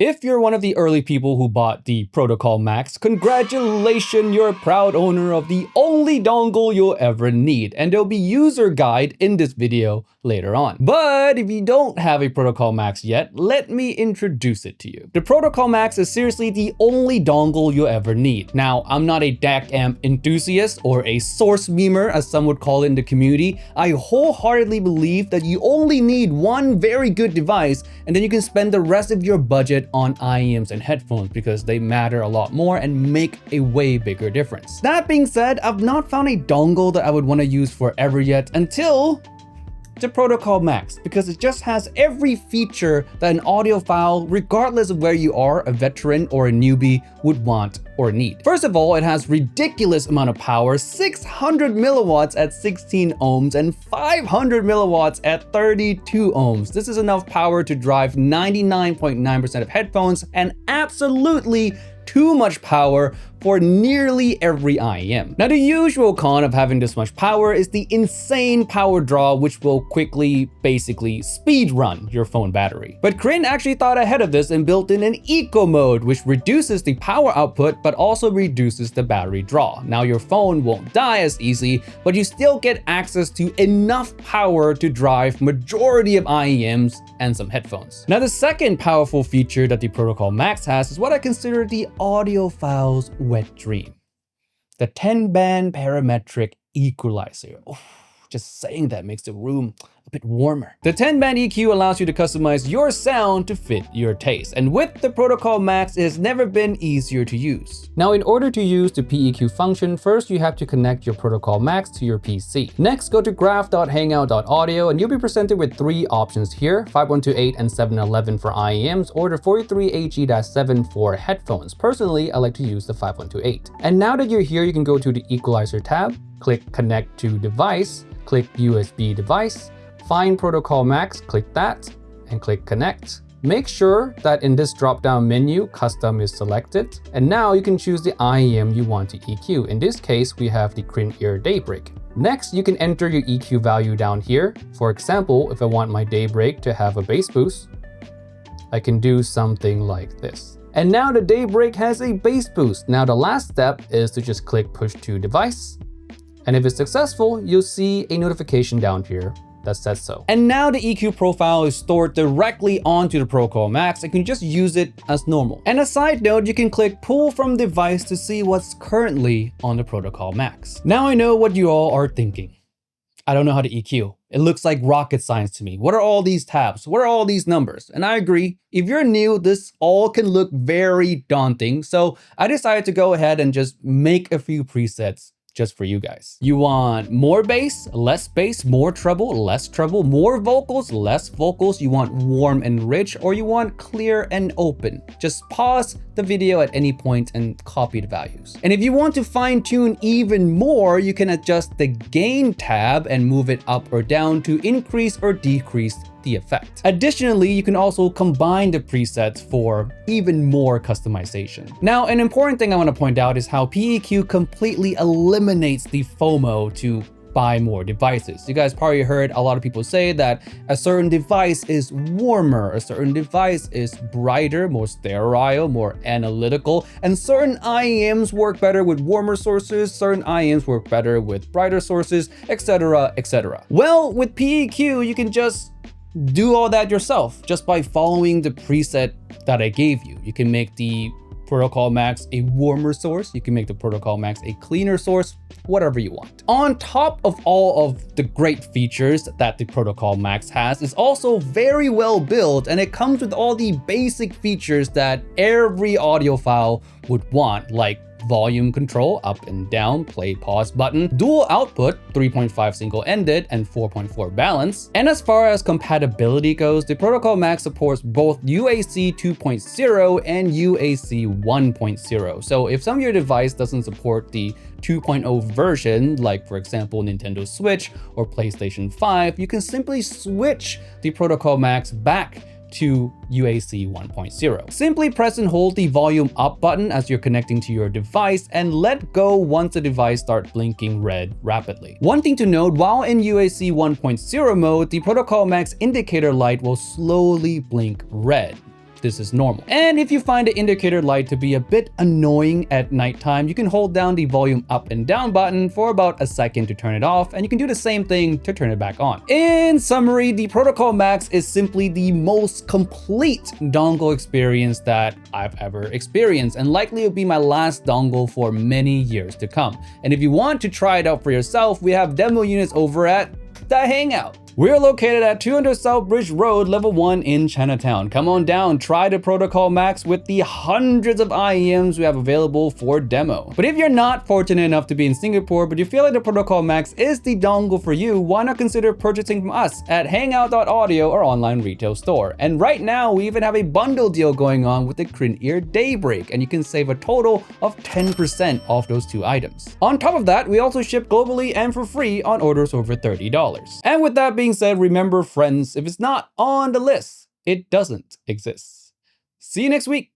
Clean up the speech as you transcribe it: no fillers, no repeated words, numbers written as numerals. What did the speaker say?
If you're one of the early people who bought the Protocol Max, congratulations, you're a proud owner of the only dongle you'll ever need, and there'll be user guide in this video later on. But if you don't have a Protocol Max yet, let me introduce it to you. The Protocol Max is seriously the only dongle you'll ever need. Now, I'm not a DAC amp enthusiast or a source memer, as some would call it in the community. I wholeheartedly believe that you only need one very good device, and then you can spend the rest of your budget on IEMs and headphones because they matter a lot more and make a way bigger difference. That being said, I've not found a dongle that I would want to use forever yet until the Protocol Max, because it just has every feature that an audiophile, regardless of where you are, a veteran or a newbie, would want or need. First of all, it has ridiculous amount of power, 600 milliwatts at 16 ohms and 500 milliwatts at 32 ohms. This is enough power to drive 99.9% of headphones and absolutely too much power for nearly every IEM. Now, the usual con of having this much power is the insane power draw, which will quickly, basically, speed run your phone battery. But Kryn actually thought ahead of this and built in an eco mode, which reduces the power output, but also reduces the battery draw. Now, your phone won't die as easy, but you still get access to enough power to drive majority of IEMs and some headphones. Now, the second powerful feature that the Protocol Max has is what I consider the audiophile's wet dream. The 10-band parametric equalizer. Oh, just saying that makes the room a bit warmer. The 10-band EQ allows you to customize your sound to fit your taste, and with the Protocol Max, it has never been easier to use. Now, in order to use the PEQ function, first you have to connect your Protocol Max to your PC. Next, go to graph.hangout.audio and you'll be presented with three options here: 5128 and 711 for IEMs, or the 43AG-7 for headphones. Personally, I like to use the 5128. And now that you're here, you can go to the Equalizer tab, click Connect to Device, click USB device, find Protocol Max, click that, and click Connect. Make sure that in this drop-down menu, Custom is selected, and now you can choose the IEM you want to EQ. In this case, we have the Kryn Ear Daybreak. Next, you can enter your EQ value down here. For example, if I want my Daybreak to have a bass boost, I can do something like this. And now the Daybreak has a bass boost. Now the last step is to just click Push to Device. And if it's successful, you'll see a notification down here that says so. And now the EQ profile is stored directly onto the Protocol Max and you can just use it as normal. And a side note, you can click Pull from Device to see what's currently on the Protocol Max. Now I know what you all are thinking. I don't know how to EQ. It looks like rocket science to me. What are all these tabs? What are all these numbers? And I agree. If you're new, this all can look very daunting. So I decided to go ahead and just make a few presets just for you guys. You want more bass, less bass, more treble, less treble, more vocals, less vocals, you want warm and rich, or you want clear and open. Just pause the video at any point and copy the values. And if you want to fine tune even more, you can adjust the gain tab and move it up or down to increase or decrease the effect. Additionally, you can also combine the presets for even more customization. Now, an important thing I want to point out is how PEQ completely eliminates the FOMO to buy more devices. You guys probably heard a lot of people say that a certain device is warmer, a certain device is brighter, more sterile, more analytical, and certain IEMs work better with warmer sources, certain IEMs work better with brighter sources, etc., etc. Well, with PEQ, you can just do all that yourself just by following the preset that I gave you. You can make the Protocol Max a warmer source, you can make the Protocol Max a cleaner source, whatever you want. On top of all of the great features that the Protocol Max has, is also very well built, and it comes with all the basic features that every audiophile would want, like volume control, up and down, play, pause button, dual output, 3.5 single-ended and 4.4 balance. And as far as compatibility goes, the Protocol Max supports both UAC 2.0 and UAC 1.0. So if some of your device doesn't support the 2.0 version, like for example Nintendo Switch or PlayStation 5, you can simply switch the Protocol Max back to UAC 1.0. Simply press and hold the volume up button as you're connecting to your device and let go once the device starts blinking red rapidly. One thing to note, while in UAC 1.0 mode, the Protocol Max indicator light will slowly blink red. this is normal. And if you find the indicator light to be a bit annoying at nighttime, you can hold down the volume up and down button for about a second to turn it off, and you can do the same thing to turn it back on. In summary, the Protocol Max is simply the most complete dongle experience that I've ever experienced, and likely will be my last dongle for many years to come. And if you want to try it out for yourself, we have demo units over at the Hangout. We're located at 200 Southbridge Road, level 1 in Chinatown. Come on down, try the Protocol Max with the hundreds of IEMs we have available for demo. But if you're not fortunate enough to be in Singapore, but you feel like the Protocol Max is the dongle for you, why not consider purchasing from us at Hangout.audio, our online retail store. And right now, we even have a bundle deal going on with the Crin-Ear Daybreak, and you can save a total of 10% off those 2 items. On top of that, we also ship globally and for free on orders over $30. And with that being said, remember friends, if it's not on the list, it doesn't exist. See you next week.